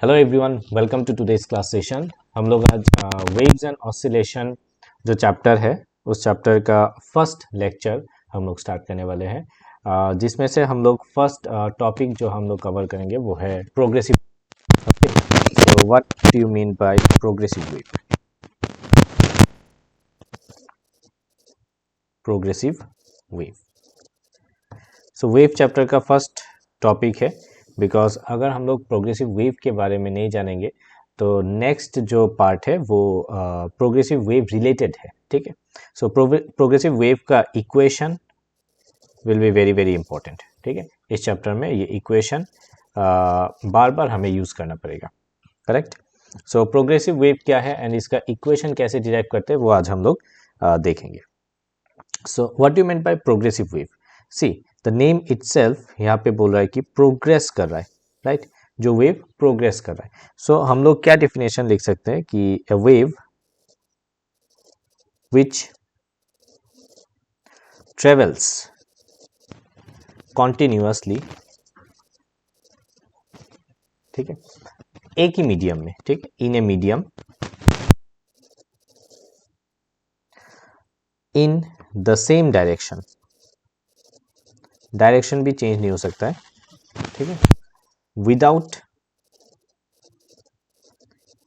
Hello everyone, welcome to today's class session. हम लोग आज वेव्स एंड ऑसिलेशन जो चैप्टर है उस चैप्टर का फर्स्ट लेक्चर हम लोग स्टार्ट करने वाले हैं, जिसमें से हम लोग फर्स्ट टॉपिक जो हम लोग कवर करेंगे वो है progressive. So what do you mean by progressive wave? Progressive wave, so wave chapter का फर्स्ट टॉपिक है। बिकॉज अगर हम लोग प्रोग्रेसिव वेव के बारे में नहीं जानेंगे तो नेक्स्ट जो पार्ट है वो प्रोग्रेसिव वेव रिलेटेड है, ठीक है। सो प्रोग्रेसिव वेव का equation will be very very important, ठीक है। इस चैप्टर में ये इक्वेशन बार बार हमें यूज़ करना पड़ेगा, करेक्ट। सो प्रोग्रेसिव वेव क्या है एंड इसका इक्वेशन कैसे डिराइव करते हैं वो आज हम लोग देखेंगे। So what do mean by progressive wave? See the name itself यहाँ पे बोल रहा है कि प्रोग्रेस कर रहा है, राइट जो वेव प्रोग्रेस कर रहा है। सो हम लोग क्या डेफिनेशन लिख सकते हैं कि a wave which travels continuously, ठीक है, एक ही मीडियम में, ठीक है, in a medium in the same direction, direction भी चेंज नहीं हो सकता है, ठीक है, without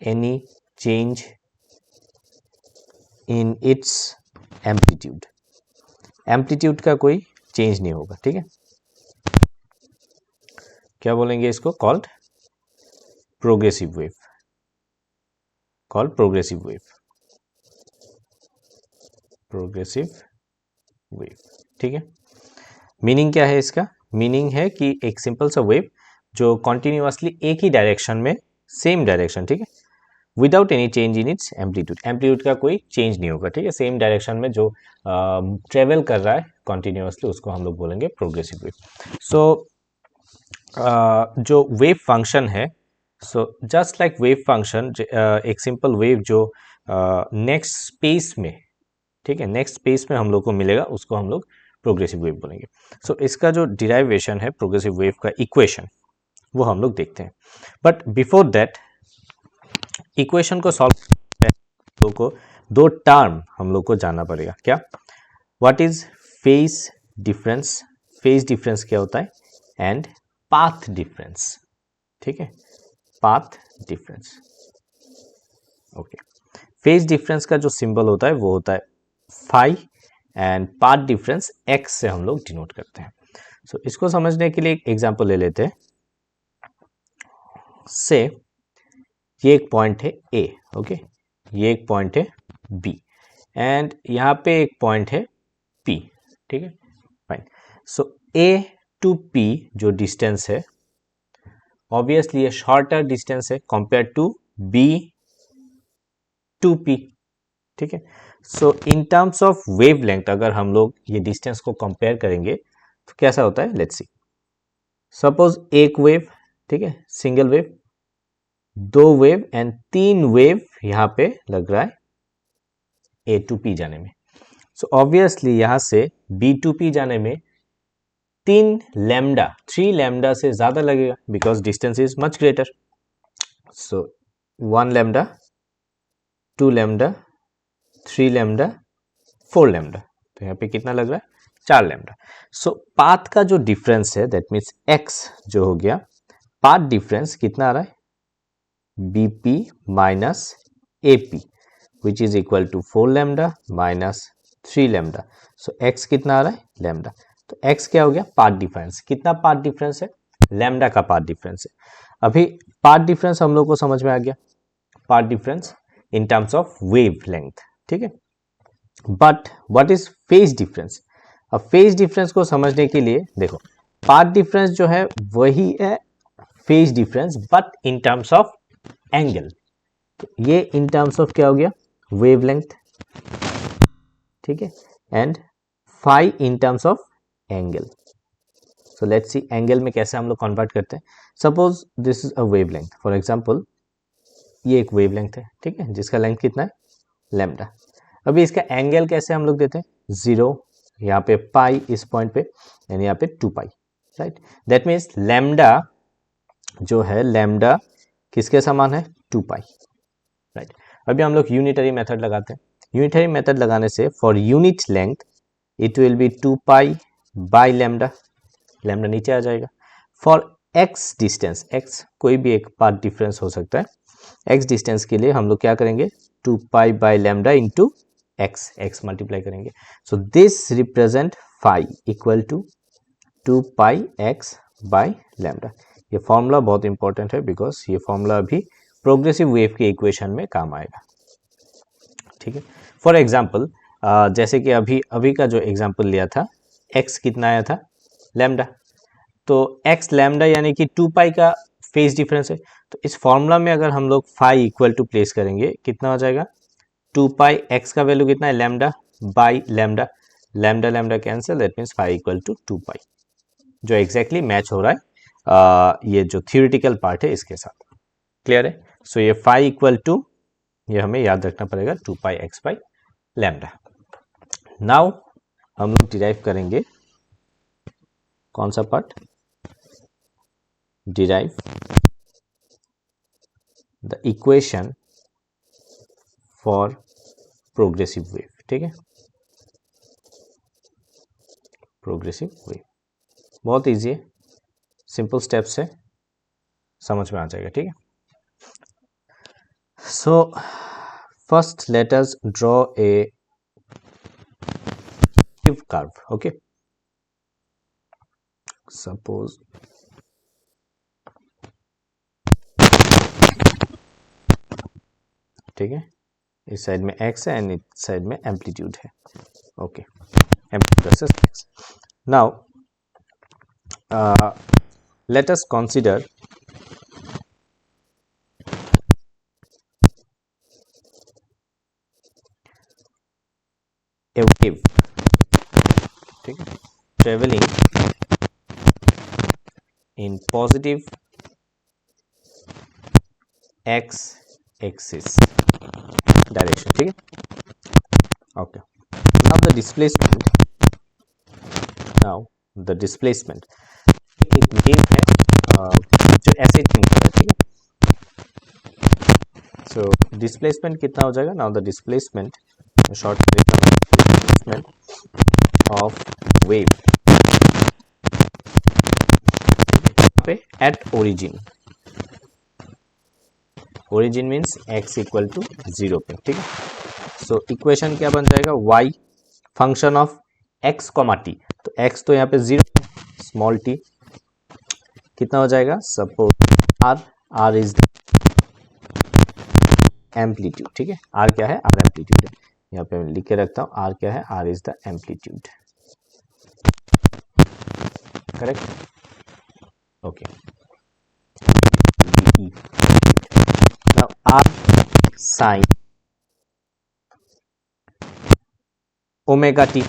any change in its amplitude, amplitude का कोई चेंज नहीं होगा, ठीक है। क्या बोलेंगे इसको? Called progressive wave, called progressive wave, progressive wave, ठीक है। मीनिंग क्या है इसका? मीनिंग है कि एक सिंपल सा वेव जो कॉन्टिन्यूअसली एक ही डायरेक्शन में, सेम डायरेक्शन, ठीक है, without any change in its amplitude, amplitude का कोई चेंज नहीं होगा, ठीक है, सेम डायरेक्शन में जो ट्रेवल कर रहा है कॉन्टिन्यूअसली उसको हम लोग बोलेंगे प्रोग्रेसिव वेव। सो जो वेव फंक्शन है, so just like wave function, एक सिंपल वेव जो नेक्स्ट स्पेस में, ठीक है, नेक्स्ट स्पेस में हम लोग को मिलेगा उसको हम लोग प्रोग्रेसिव वेव बोलेंगे। सो इसका जो डिराइवेशन है प्रोग्रेसिव वेव का इक्वेशन वो हम लोग देखते हैं। बट बिफोर दैट इक्वेशन को सॉल्व करने को दो टर्म हम लोग को जानना पड़ेगा। क्या? What is phase difference? Phase difference क्या होता है? एंड पाथ डिफरेंस, ठीक है, path difference, okay. Phase difference का जो सिंबल होता है वो होता है phi and path difference x से हम लोग डिनोट करते हैं। सो इसको समझने के लिए एक एग्जांपल ले लेते हैं। से ये एक पॉइंट है ए, ओके, ये एक पॉइंट है बी एंड यहाँ पे एक पॉइंट है पी, ठीक है, fine. So A to P जो डिस्टेंस है ऑब्वियसली ये शॉर्टर डिस्टेंस है compare to B to P, ठीक है। So in terms of wavelength अगर हम लोग ये डिस्टेंस को कंपेयर करेंगे तो कैसा होता है? Let's see. सपोज एक वेव, ठीक है, सिंगल वेव, दो वेव एंड तीन वेव यहाँ पे लग रहा है ए टू पी जाने में। सो ऑब्वियसली यहाँ से बी टू पी जाने में थ्री लैम्डा से ज्यादा लगेगा because distance is much greater. So 1 lambda, 2 lambda, 3 lambda, 4 lambda, तो यहाँ पे कितना लग रहा है? 4 लैम्डा। सो पाथ का जो डिफरेंस है दैट मीन्स एक्स जो हो गया, पाथ डिफरेंस कितना आ रहा है? BP minus AP which is equal to 4 lambda minus 3 lambda. So x कितना आ रहा है? लैम्डा। तो एक्स क्या हो गया? Path difference. कितना पाथ डिफरेंस है? लैम्डा का पाथ डिफरेंस है। अभी पाथ डिफरेंस हम लोग को समझ में आ गया, path difference in terms of wave length, ठीक है। But what is phase difference? अब फेज डिफरेंस को समझने के लिए देखो, पाथ डिफरेंस जो है वही है phase difference but in terms of angle. तो ये इन टर्म्स ऑफ क्या हो गया? वेवलेंथ, ठीक है, and phi in terms of angle. So let's see angle में कैसे हम लोग कन्वर्ट करते हैं। Suppose this is a wavelength, for example ये एक वेवलेंथ है, ठीक है, जिसका लेंथ कितना है? लैम्डा। अभी इसका एंगल कैसे हम लोग देते हैं? 0, यहाँ पे पाई इस पॉइंट पे एंड यहाँ पे 2 पाई, राइट। दैट मीन्स लैम्डा जो है, लैम्डा किसके समान है, 2 पाई, राइट। अभी हम लोग यूनिटरी मेथड लगाते हैं। यूनिटरी मेथड लगाने से for unit length it will B 2 pi by lambda, lambda नीचे आ जाएगा। फॉर एक्स डिस्टेंस, एक्स कोई भी एक पाथ डिफरेंस हो सकता है, एक्स डिस्टेंस के लिए हम लोग क्या करेंगे, 2 pi by lambda into x, x multiply करेंगे। So this represent phi equal to 2 pi x by lambda. ये फॉर्मूला बहुत इंपॉर्टेंट है बिकॉज ये फॉर्मूला अभी प्रोग्रेसिव वेव के इक्वेशन में काम आएगा, ठीक है। फॉर एग्जाम्पल जैसे कि अभी का जो एग्जाम्पल लिया था, एक्स कितना आया था, लैम्डा, तो एक्स लैम्डा यानी कि 2 पाई का फेज डिफरेंस है। तो इस फॉर्मूला में अगर हम लोग फाई इक्वल टू प्लेस करेंगे, कितना हो जाएगा, 2 पाई एक्स का वैल्यू कितना है, lambda by lambda, lambda lambda cancel, that means phi equal to 2 pi, जो एग्जैक्टली मैच हो रहा है ये जो थियोरिटिकल पार्ट है इसके साथ। क्लियर है। सो ये फाई इक्वल टू, ये हमें याद रखना पड़ेगा, 2 pi x by lambda. Now हम लोग डिराइव करेंगे कौन सा part, derive the equation for progressive wave, ठीक है। प्रोग्रेसिव वेव बहुत इजी है, सिंपल स्टेप्स है, समझ में आ जाएगा, ठीक है। So first let us draw a curve, okay. Suppose ठीक है, इस साइड में x है एंड इस साइड में एम्पलीट्यूड है, okay, amplitude versus x। Now let us consider a wave, ठीक है, travelling in positive x axis direction, ठीक है, ओके। नाउ द डिस्प्लेसमेंट, एक वेव है जो ऐसे थिंक कर रहा है, ठीक है। सो डिस्प्लेसमेंट कितना हो जाएगा, now the displacement, short displacement of wave पे at origin, origin means x equal to 0 पे, ठीक है। सो इक्वेशन क्या बन जाएगा, y function of x comma T, तो x तो यहाँ पे 0, स्मॉल t कितना हो जाएगा, suppose r is the amplitude, ठीक है, r क्या है, r एम्पलीट्यूड है, यहाँ पे मैं लिख के रखता हूँ, r क्या है, r is the amplitude, correct, okay. Now r sine omega T,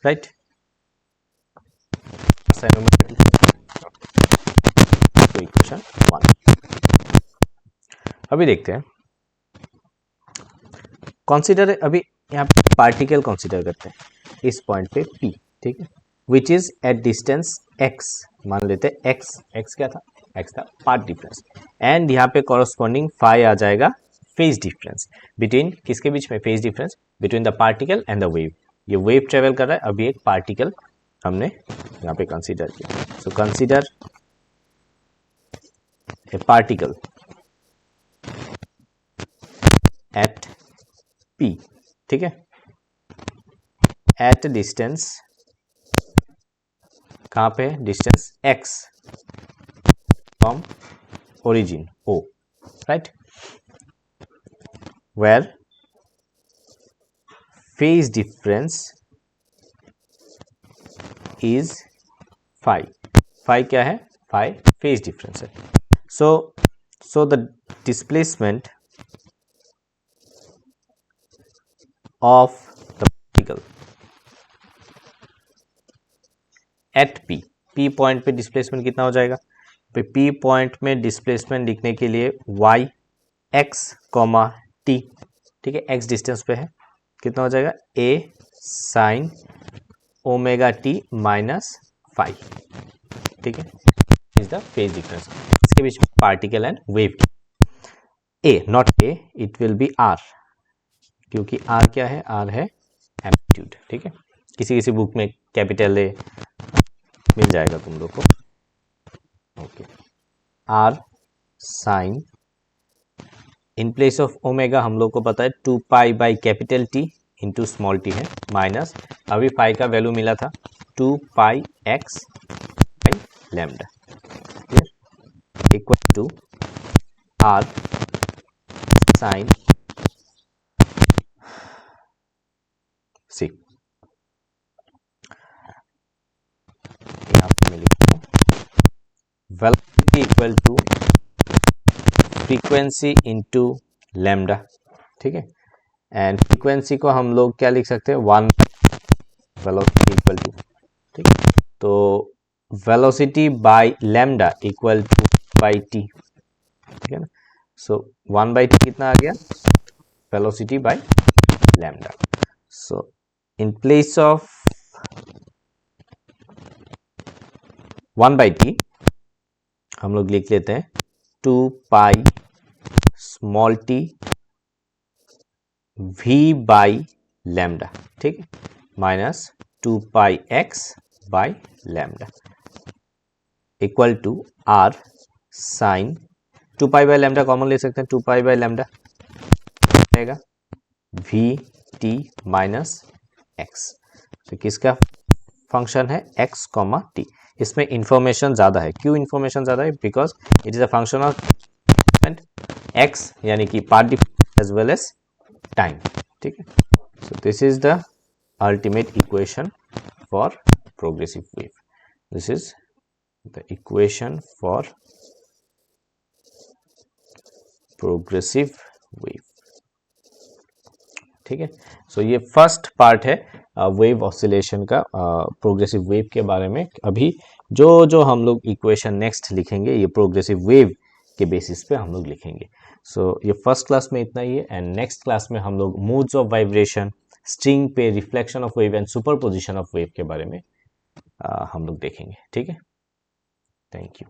right, sine omega T, तो इक्वेशन 1। अभी देखते हैं, कंसीडर, अभी यहाँ पे पार्टिकल कंसीडर करते हैं इस पॉइंट पे P, ठीक है, which is at distance x, मान लेते हैं x क्या था, x था पाथ डिफरेंस, एंड यहाँ पे कॉरस्पॉन्डिंग फाई आ जाएगा फेज डिफरेंस बिटवीन, किसके बीच में, phase difference between the particle and the wave. ये वेव ट्रेवल कर रहा है, अभी एक पार्टिकल हमने यहाँ पे कंसीडर किया। So consider a particle at P, ठीक है, एट डिस्टेंस, कहाँ पे, distance x from origin O, right, where phase difference is phi, phi क्या है, फाई फेज डिफरेंस है। So the displacement of the particle at P point पे displacement कितना हो जाएगा, P पॉइंट में डिस्प्लेसमेंट लिखने के लिए y x कॉमा t, ठीक है, x डिस्टेंस पे है, कितना हो जाएगा, a sine omega t minus phi, ठीक है, इज द फेज डिफरेंस, इसके बीच में particle and wave. A, not A, it will be R, क्योंकि आर क्या है, आर है एम्पलीट्यूड, ठीक है। किसी किसी बुक में कैपिटल ए मिल जाएगा तुम लोग को, okay. R sine, in place of omega हम लोग को पता है 2 pi by capital T into small T है, माइनस अभी पाई का वैल्यू मिला था 2 pi x by lambda, equal to R sine C. यहाँ पे मैं लिखता हूँ velocity equal to frequency into lambda, ठीक है। एंड फ्रीक्वेंसी को हम लोग क्या लिख सकते हैं, 1 वेलोसिटी इक्वल टू, ठीक है। तो velocity by lambda equal two by T, ठीक है ना। सो 1 बाई टी कितना आ गया, velocity by lambda. So in place of 1 by T हम लोग लिख लेते हैं 2 pi small T v by lambda, ठीक है, minus 2 pi x by lambda equal to R sine, 2 pi by lambda common ले सकते हैं, 2 पाई बाई लैम्डा रहेगा वी टी माइनस एक्स, तो किसका फंक्शन है, एक्स कॉमा टी। इसमें इंफॉर्मेशन ज़्यादा है, क्यों इंफॉर्मेशन ज़्यादा है, because it is a function of x यानी कि part difference as well as time, ठीक है। So this is the ultimate equation for progressive wave, this is the equation for progressive wave, ठीक है। सो ये first part है wave oscillation का, progressive wave के बारे में। अभी जो जो हम लोग इक्वेशन नेक्स्ट लिखेंगे ये प्रोग्रेसिव वेव के बेसिस पे हम लोग लिखेंगे। सो ये फर्स्ट क्लास में इतना ही है, एंड नेक्स्ट क्लास में हम लोग मोड्स ऑफ वाइब्रेशन, स्ट्रिंग पे reflection of wave and superposition of wave के बारे में हम लोग देखेंगे, ठीक है। Thank you.